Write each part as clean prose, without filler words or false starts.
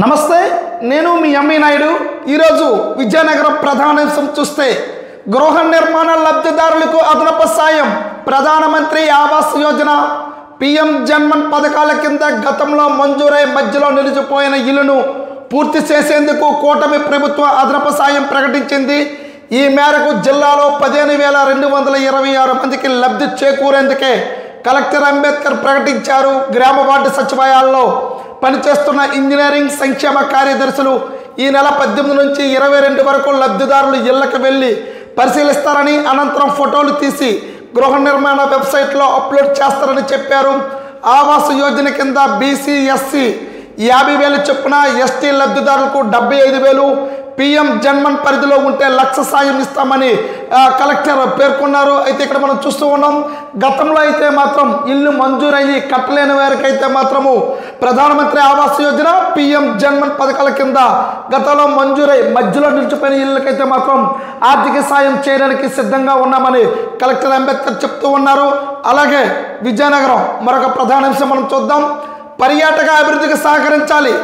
నమస్తే, నేను మీ ఎంఈ నాయుడు. ఈరోజు విజయనగరం ప్రధానాంశం చూస్తే గృహ నిర్మాణ లబ్ధిదారులకు అదనపు సాయం. ప్రధానమంత్రి ఆవాస్ యోజన, పిఎం జన్మన్ పథకాల కింద గతంలో మంజూరై మధ్యలో నిలిచిపోయిన ఇళ్లను పూర్తి చేసేందుకు కూటమి ప్రభుత్వం అదనపు సాయం ప్రకటించింది. ఈ మేరకు జిల్లాలో 15,226 మందికి లబ్ధి చేకూరేందుకే కలెక్టర్ అంబేద్కర్ ప్రకటించారు. గ్రామ వార్డు సచివాలయాల్లో పనిచేస్తున్న ఇంజనీరింగ్ సంక్షేమ కార్యదర్శులు ఈ నెల 18 నుంచి 22 వరకు లబ్ధిదారులు ఇళ్లకు వెళ్ళి పరిశీలిస్తారని, అనంతరం ఫోటోలు తీసి గృహ నిర్మాణ వెబ్సైట్లో అప్లోడ్ చేస్తారని చెప్పారు. ఆవాస్ యోజన కింద బీసీ, ఎస్సీ 50,000 చొప్పున, ఎస్టీ లబ్ధిదారులకు 75,000, పిఎం జన్మన్ పరిధిలో ఉంటే 1,00,000 సాయం ఇస్తామని కలెక్టర్ పేర్కొన్నారు. అయితే ఇక్కడ మనం చూస్తూ ఉన్నాం, గతంలో అయితే మాత్రం ఇల్లు మంజూరయ్యి కట్టలేని వారికి అయితే మాత్రము ప్రధానమంత్రి ఆవాస్ యోజన, పిఎం జన్మన్ పథకాల కింద గతంలో మంజూరై మధ్యలో నిలిచిపోయిన ఇళ్ళకైతే మాత్రం ఆర్థిక సాయం చేయడానికి సిద్ధంగా ఉన్నామని కలెక్టర్ అంబేద్కర్ చెప్తూ ఉన్నారు. అలాగే విజయనగరం మరొక ప్రధానాంశం మనం చూద్దాం. పర్యాటక అభివృద్ధికి సహకరించాలి.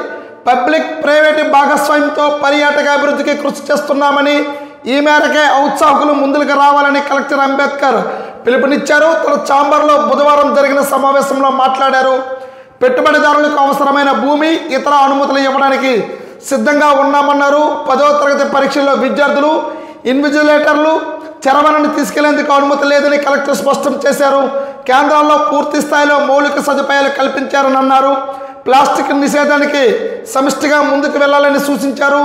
పబ్లిక్ ప్రైవేటు భాగస్వామ్యంతో పర్యాటక అభివృద్ధికి కృషి చేస్తున్నామని, ఈ మేరకే ఔత్సాహకులు ముందుకు రావాలని కలెక్టర్ అంబేద్కర్ పిలుపునిచ్చారు. తన ఛాంబర్లో బుధవారం జరిగిన సమావేశంలో మాట్లాడారు. పెట్టుబడిదారులకు అవసరమైన భూమి, ఇతర అనుమతులు ఇవ్వడానికి సిద్ధంగా ఉన్నామన్నారు. 10వ తరగతి పరీక్షల్లో విద్యార్థులు, ఇన్విజిలేటర్లు చరవణను తీసుకెళ్లేందుకు అనుమతి లేదని కలెక్టర్ స్పష్టం చేశారు. కేంద్రాల్లో పూర్తి స్థాయిలో మౌలిక సదుపాయాలు కల్పించారని అన్నారు. ప్లాస్టిక్ నిషేధానికి సమిష్టిగా ముందుకు వెళ్లాలని సూచించారు.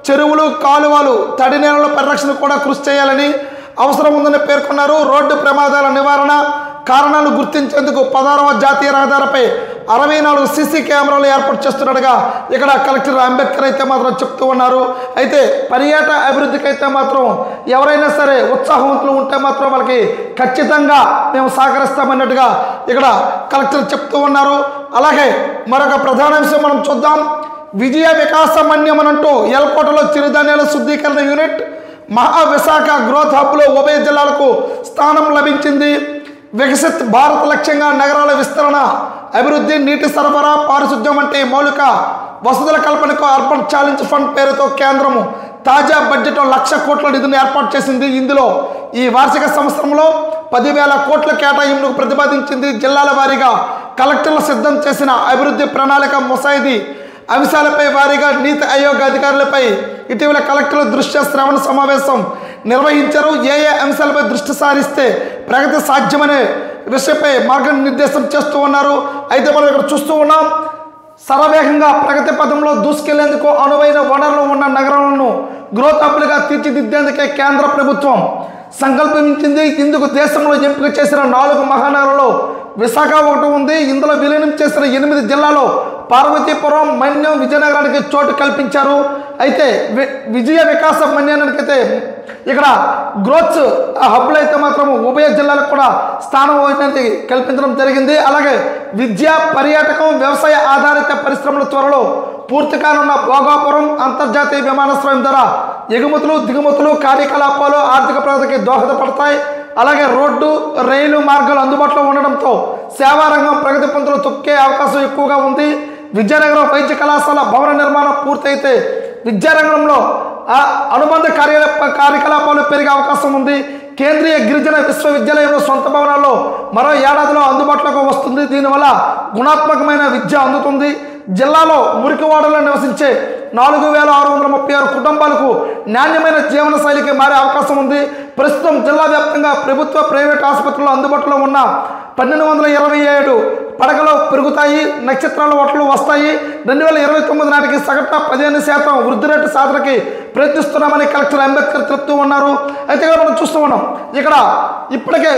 చెరువులు, కాలువలు, తడి నేలల పరిరక్షణ కూడా కృషి చేయాలని అవసరం ఉందని పేర్కొన్నారు. రోడ్డు ప్రమాదాల నివారణ కారణాలు గుర్తించేందుకు 16వ జాతీయ రహదారిపై 64 సీసీ కెమెరాలు ఏర్పాటు చేస్తున్నట్టుగా ఇక్కడ కలెక్టర్ అంబేద్కర్ అయితే మాత్రం చెప్తూ ఉన్నారు. అయితే పర్యాటక అభివృద్ధికి అయితే మాత్రం ఎవరైనా సరే ఉత్సాహవంతులు ఉంటే మాత్రం వాళ్ళకి ఖచ్చితంగా మేము సహకరిస్తామన్నట్టుగా ఇక్కడ కలెక్టర్ చెప్తూ ఉన్నారు. అలాగే మరొక ప్రధానాంశం మనం చూద్దాం. విజయ వికాస మన్యమనంటూ ఎల్కోటలో చిరుధాన్యాల శుద్ధీకరణ యూనిట్, మహావిశాఖ గ్రోత్ హబ్లో ఉభయ జిల్లాలకు స్థానం లభించింది. వికసిత్ భారత్ లక్ష్యంగా నగరాల విస్తరణ, అభివృద్ధి, నీటి సరఫరా, పారిశుద్ధ్యం వంటి మౌలిక వసతుల కల్పనకు అర్బన్ ఛాలెంజ్ ఫండ్ పేరుతో కేంద్రము తాజా బడ్జెట్లో 1,00,000 కోట్ల నిధిని ఏర్పాటు చేసింది. ఇందులో ఈ వార్షిక సంవత్సరంలో 10,000 కోట్ల కేటాయింపుకు ప్రతిపాదించింది. జిల్లాల వారీగా కలెక్టర్లు సిద్ధం చేసిన అభివృద్ధి ప్రణాళిక ముసాయిదీ అంశాలపై వారీగా నీతి ఆయోగ్ అధికారులపై ఇటీవల కలెక్టర్ల దృష్ట్యా శ్రవణ సమావేశం నిర్వహించారు. ఏ అంశాలపై దృష్టి సారిస్తే ప్రగతి సాధ్యమనే విషయంపై మార్గనిర్దేశం చేస్తూ ఉన్నారు. అయితే మనం ఇక్కడ చూస్తూ ఉన్నాం, శరవేగంగా ప్రగతి పథంలో దూసుకెళ్లేందుకు అనువైన వనరులు ఉన్న నగరాలను గ్రోత్ హబ్లుగా తీర్చిదిద్దేందుకే కేంద్ర ప్రభుత్వం సంకల్పించింది. ఇందుకు దేశంలో ఎంపిక చేసిన 4 మహానగరాల్లో విశాఖ ఒకటి ఉంది. ఇందులో విలీనం చేసిన 8 జిల్లాలో పార్వతీపురం, మన్యం, విజయనగరానికి చోటు కల్పించారు. అయితే విజయ వికాస మన్యానికైతే ఇక్కడ గ్రోత్ హబ్లు అయితే మాత్రం ఉభయ జిల్లాలకు కూడా స్థానం అనేది కల్పించడం జరిగింది. అలాగే విద్య, పర్యాటకం, వ్యవసాయ ఆధారిత పరిశ్రమల త్వరలో పూర్తి కానున్న భోగాపురం అంతర్జాతీయ విమానాశ్రయం ద్వారా ఎగుమతులు, దిగుమతులు, కార్యకలాపాలు ఆర్థిక ప్రగతికి దోహదపడతాయి. అలాగే రోడ్డు, రైలు మార్గాలు అందుబాటులో ఉండడంతో సేవారంగం ప్రగతి పంతులు తొక్కే అవకాశం ఎక్కువగా ఉంది. విద్యానగరం వైద్య కళాశాల భవన నిర్మాణం పూర్తయితే విద్యారంగంలో అనుబంధ కార్యకలాపాలు పెరిగే అవకాశం ఉంది. కేంద్రీయ గిరిజన విశ్వవిద్యాలయంలో సొంత భవనాల్లో మరో ఏడాదిలో అందుబాటులోకి వస్తుంది. దీనివల్ల గుణాత్మకమైన విద్య అందుతుంది. జిల్లాలో మురికివాడలో నివసించే 4,636 కుటుంబాలకు నాణ్యమైన జీవన శైలికి మారే అవకాశం ఉంది. ప్రస్తుతం జిల్లా వ్యాప్తంగా ప్రభుత్వ, ప్రైవేట్ ఆసుపత్రుల్లో అందుబాటులో ఉన్న 1,227 పడకలు పెరుగుతాయి. నక్షత్రాల ఓట్లు వస్తాయి. 2029 నాటికి సగటున 15% వృద్ధి రేటు సాధనకి ప్రయత్నిస్తున్నామని కలెక్టర్ అంబేద్కర్ చెప్తూ ఉన్నారు. అయితే ఇక్కడ మనం చూస్తూ ఉన్నాం, ఇక్కడ ఇప్పటికే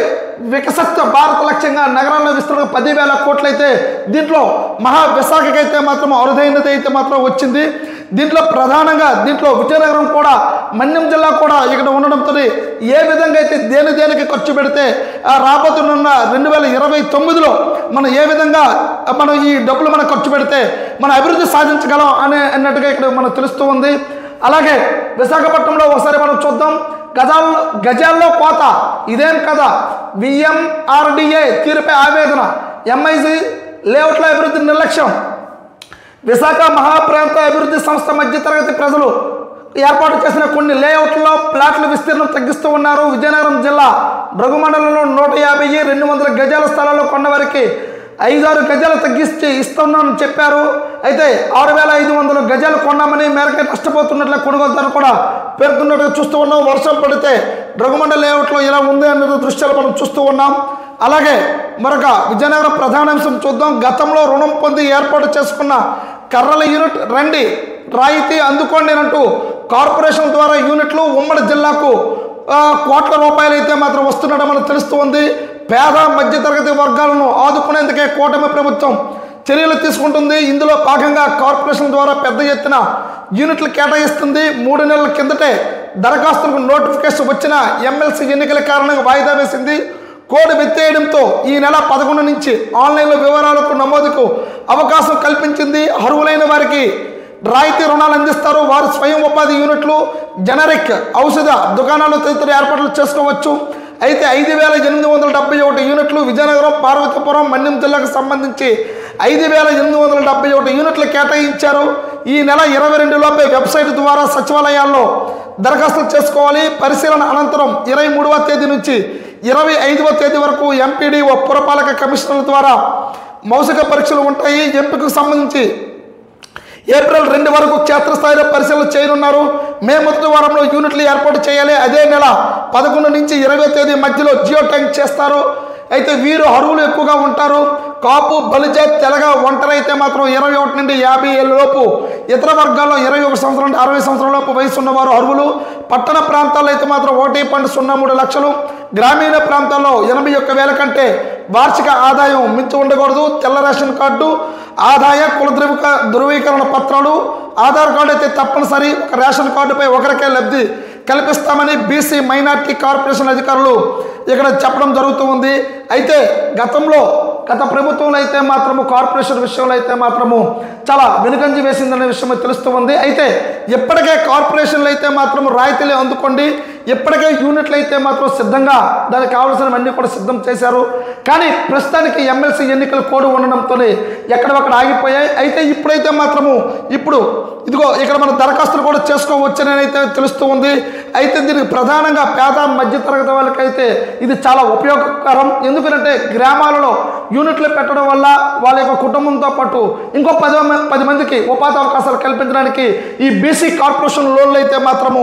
వికసిత భారత లక్ష్యంగా నగరాల విస్తరణ 10,000 కోట్లు అయితే దీంట్లో మహావిశాఖకి అయితే మాత్రం అరుదైనది అయితే మాత్రం వచ్చింది. దీంట్లో ప్రధానంగా విజయనగరం కూడా, మన్యం జిల్లా కూడా ఇక్కడ ఉండడంతో ఏ విధంగా అయితే దేనికి ఖర్చు పెడితే రాబోతున్న 2029లో మనం ఏ విధంగా మనం ఈ డబ్బులు మనం ఖర్చు పెడితే మనం అభివృద్ధి సాధించగలం అన్నట్టుగా ఇక్కడ మనకు తెలుస్తూ ఉంది. అలాగే విశాఖపట్నంలో ఒకసారి మనం చూద్దాం. గజాల్లో కోత, ఇదేం కదా, విఎంఆర్డీఏ తీరుపై ఆవేదన, ఎంఐజీ లేఅవుట్ల అభివృద్ధి నిర్లక్ష్యం, విశాఖ మహాప్రాంత అభివృద్ధి సంస్థ మధ్యతరగతి ప్రజలు ఏర్పాటు చేసిన కొన్ని లేఅవుట్లో ప్లాట్ల విస్తీర్ణం తగ్గిస్తూ ఉన్నారు. విజయనగరం జిల్లా భృగు మండలంలో 150, 200 గజాల స్థలాల్లో కొన్నవారికి 5-6 గజాలు తగ్గిస్తే ఇస్తున్నామని చెప్పారు. అయితే 6,500 గజాలు కొన్నామని మేరకే నష్టపోతున్నట్లు కొనుగోలుదారు కూడా పేర్కొన్నట్టుగా చూస్తూ ఉన్నాం. వర్షం పడితే భృగుమండ లేఅవుట్లో ఇలా ఉంది అనే దృశ్యాలు మనం చూస్తూ ఉన్నాం. అలాగే మరొక విజయనగరం ప్రధానాంశం చూద్దాం. గతంలో రుణం పొంది ఏర్పాటు చేసుకున్న కర్రల యూనిట్ రండి రాయితీ అందుకోండి అంటూ కార్పొరేషన్ ద్వారా యూనిట్లు ఉమ్మడి జిల్లాకు కోట్ల రూపాయలు అయితే మాత్రం వస్తున్నట్టు మనకు తెలుస్తూ ఉంది. పేద మధ్యతరగతి వర్గాలను ఆదుకునేందుకే కూటమి ప్రభుత్వం చర్యలు తీసుకుంటుంది. ఇందులో భాగంగా కార్పొరేషన్ ద్వారా పెద్ద ఎత్తున యూనిట్లు కేటాయిస్తుంది. 3 నెలల కిందటే దరఖాస్తులకు నోటిఫికేషన్ వచ్చిన ఎమ్మెల్సీ ఎన్నికల కారణంగా వాయిదా వేసింది. కోడ్ ఎత్తేయడంతో ఈ నెల 11 నుంచి ఆన్లైన్లో వివరాలకు నమోదుకు అవకాశం కల్పించింది. అర్హులైన వారికి రాయితీ రుణాలు అందిస్తారు. వారు స్వయం ఉపాధి యూనిట్లు, జనరిక్ ఔషధ దుకాణాలు తదితర ఏర్పాట్లు చేసుకోవచ్చు. అయితే 5,871 యూనిట్లు విజయనగరం, పార్వతీపురం, మన్యం జిల్లాకు సంబంధించి 5,871 యూనిట్లు కేటాయించారు. ఈ నెల 22 లోపే వెబ్సైట్ ద్వారా సచివాలయాల్లో దరఖాస్తులు చేసుకోవాలి. పరిశీలన అనంతరం 23వ తేదీ నుంచి 25వ తేదీ వరకు ఎంపీడీఓ పురపాలక కమిషనర్ల ద్వారా మౌఖిక పరీక్షలు ఉంటాయి. ఎంపికకు సంబంధించి ఏప్రిల్ 2 వరకు క్షేత్రస్థాయిలో పరిశీలన చేయనున్నారు. మే మొదటి వారంలో యూనిట్లు ఏర్పాటు చేయాలి. అదే నెల 11 నుంచి 20వ తేదీ మధ్యలో జియో ట్యాంక్ చేస్తారు. అయితే వీరు అర్హులు ఎక్కువగా ఉంటారు. కాపు, బలిజ, తెలగ, ఒంటరి అయితే మాత్రం 21 నుండి 50 ఏళ్ళ లోపు, ఇతర వర్గాల్లో 21 సంవత్సరాల నుండి 60 సంవత్సరాల లోపు వయసు ఉన్నవారు అర్హులు. పట్టణ ప్రాంతాల్లో అయితే మాత్రం 1.03 లక్షలు, గ్రామీణ ప్రాంతాల్లో 81,000 కంటే వార్షిక ఆదాయం మించి ఉండకూడదు. తెల్ల రేషన్ కార్డు, ఆదాయ కుల ధృవీకరణ పత్రాలు, ఆధార్ కార్డు అయితే తప్పనిసరి. ఒక రేషన్ కార్డుపై ఒకరికే లబ్ధి కల్పిస్తామని బీసీ మైనార్టీ కార్పొరేషన్ అధికారులు ఇక్కడ చెప్పడం జరుగుతూ ఉంది. అయితే గత ప్రభుత్వంలో అయితే మాత్రము కార్పొరేషన్ విషయంలో అయితే మాత్రము చాలా వెనుకంజి వేసిందనే విషయం తెలుస్తూ ఉంది. అయితే ఇప్పటికే కార్పొరేషన్లు అయితే మాత్రము రాయితీలు అందుకోండి, ఇప్పటికే యూనిట్లు అయితే మాత్రం సిద్ధంగా దానికి కావాల్సినవన్నీ కూడా సిద్ధం చేశారు. కానీ ప్రస్తుతానికి ఎమ్మెల్సీ ఎన్నికల కోడ్ ఉండడంతో ఎక్కడొక్కడ ఆగిపోయాయి. అయితే ఇప్పుడైతే మాత్రము ఇదిగో ఇక్కడ మన దరఖాస్తులు కూడా చేసుకోవచ్చని అయితే తెలుస్తూ ఉంది. అయితే దీనికి ప్రధానంగా పేద మధ్యతరగతి వాళ్ళకైతే ఇది చాలా ఉపయోగకరం. ఎందుకంటే గ్రామాలలో యూనిట్లు పెట్టడం వల్ల వాళ్ళ యొక్క కుటుంబంతో పాటు ఇంకో 10 మందికి ఉపాధి అవకాశాలు కల్పించడానికి ఈ బీసీ కార్పొరేషన్ లోన్లు అయితే మాత్రము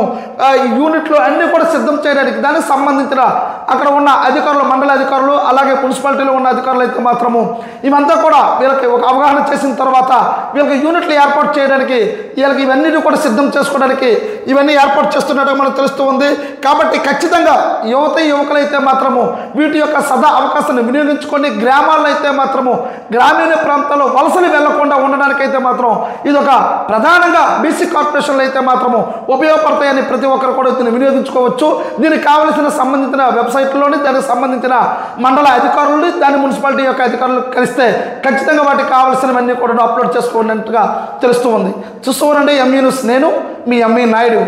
యూనిట్లు అన్నీ కూడా సిద్ధం చేయడానికి దానికి సంబంధించిన అక్కడ ఉన్న అధికారులు, మండల అధికారులు, అలాగే మున్సిపాలిటీలో ఉన్న అధికారులు అయితే మాత్రము ఇవంతా కూడా వీళ్ళకి ఒక అవగాహన చేసిన తర్వాత వీళ్ళకి యూనిట్లు ఏర్పాటు చేయడానికి, వీళ్ళకి ఇవన్నీ కూడా సిద్ధం చేసుకోవడానికి ఇవన్నీ ఏర్పాటు చేస్తున్నట్టు మనకు తెలుస్తూ ఉంది. కాబట్టి ఖచ్చితంగా యువకులు అయితే మాత్రము వీటి యొక్క సదా అవకాశాన్ని వినియోగించుకొని గ్రామాల్లో అయితే మాత్రము గ్రామీణ ప్రాంతాల్లో వలసలు వెళ్లకుండా ఉండడానికి అయితే మాత్రం ఇది ఒక ప్రధానంగా బీసీ కార్పొరేషన్లు అయితే మాత్రము ఉపయోగపడతాయని ప్రతి ఒక్కరు కూడా దీన్ని వినియోగించుకోవచ్చు. దీనికి కావలసిన సంబంధించిన వెబ్సైట్లోని దానికి సంబంధించిన మండల అధికారులు, దాని మున్సిపాలిటీ యొక్క అధికారులు కలిస్తే ఖచ్చితంగా వాటికి కావాల్సినవన్నీ కూడా అప్లోడ్ చేసుకోవాలన్నట్టుగా తెలుస్తూ ఉంది. చూస్తూ ఉండండి ఎంఈ న్యూస్. నేను మీ ఎంఈ నాయుడు.